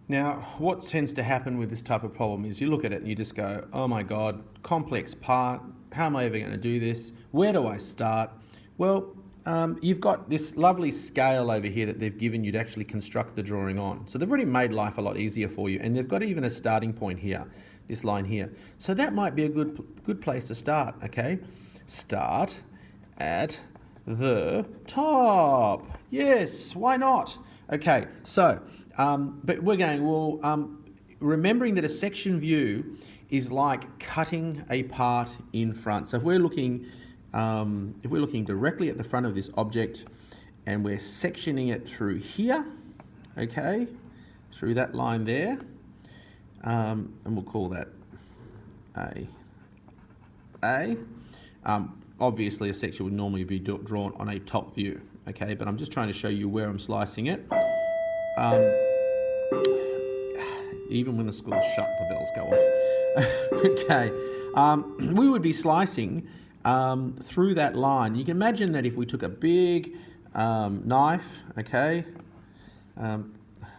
Now, what tends to happen with this type of problem is you look at it and you just go, oh my God, complex part, how am I ever going to do this? Where do I start? Well, you've got this lovely scale over here that they've given you to actually construct the drawing on. So they've already made life a lot easier for you, and they've got even a starting point here, this line here. So that might be a good place to start, okay? Start at the top. Yes, why not? Okay, so, but we're going, well, remembering that a section view is like cutting a part in front. So if we're looking directly at the front of this object and we're sectioning it through here, okay, through that line there, and we'll call that A. Obviously a section would normally be drawn on a top view, okay, but I'm just trying to show you where I'm slicing it. Even when the school's shut, the bells go off. Okay, we would be slicing through that line. You can imagine that if we took a big knife, okay,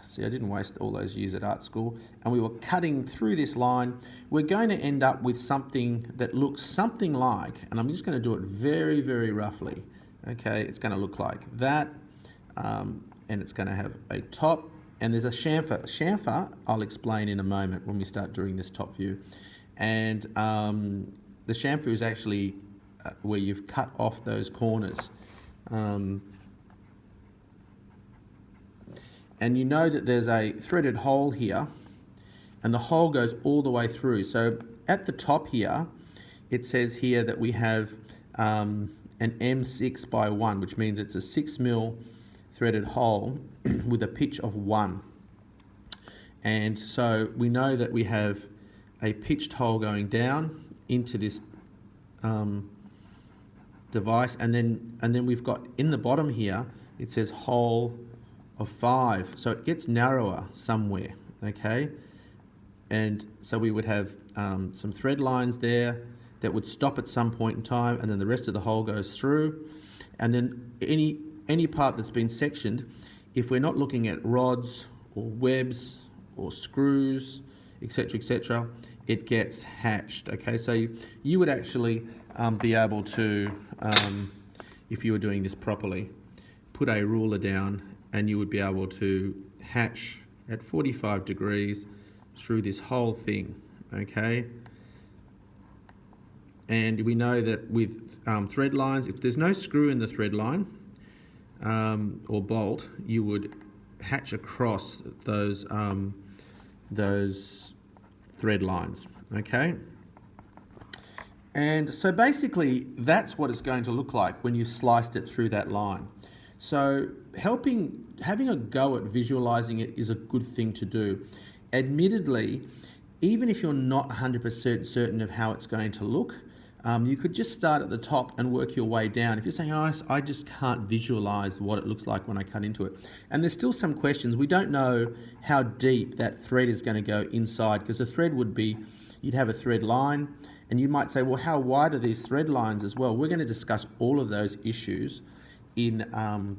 see, I didn't waste all those years at art school, and we were cutting through this line, we're going to end up with something that looks something like, and I'm just going to do it very, very roughly, okay, it's going to look like that, and it's going to have a top, and there's a chamfer. Chamfer, I'll explain in a moment when we start doing this top view, and the chamfer is actually where you've cut off those corners. And you know that there's a threaded hole here, and the hole goes all the way through. So at the top here, it says here that we have an M6 by 1, which means it's a 6mm threaded hole with a pitch of 1. And so we know that we have a pitched hole going down into this device, and then we've got in the bottom here, it says hole of 5, so it gets narrower somewhere, okay? And so we would have some thread lines there that would stop at some point in time, and then the rest of the hole goes through, and then any part that's been sectioned, if we're not looking at rods or webs or screws, etc., it gets hatched, okay? So you would actually be able to, if you were doing this properly, put a ruler down, and you would be able to hatch at 45 degrees through this whole thing, okay? And we know that with thread lines, if there's no screw in the thread line or bolt, you would hatch across those thread lines, okay? And so basically, that's what it's going to look like when you've sliced it through that line. So having a go at visualizing it is a good thing to do. Admittedly, even if you're not 100% certain of how it's going to look, you could just start at the top and work your way down. If you're saying, oh, I just can't visualize what it looks like when I cut into it. And there's still some questions. We don't know how deep that thread is going to go inside, because a thread would be, you'd have a thread line, and you might say, well, how wide are these thread lines as well? We're going to discuss all of those issues in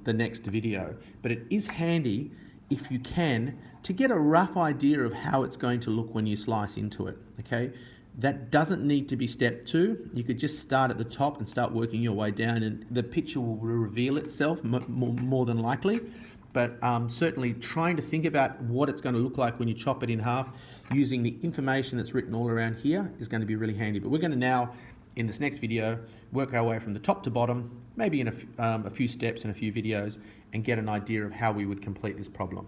the next video, but it is handy, if you can, to get a rough idea of how it's going to look when you slice into it, okay? That doesn't need to be step 2. You could just start at the top and start working your way down, and the picture will reveal itself more than likely, but certainly trying to think about what it's going to look like when you chop it in half using the information that's written all around here is going to be really handy. But we're going to now, in this next video, work our way from the top to bottom, maybe in a few steps and a few videos, and get an idea of how we would complete this problem.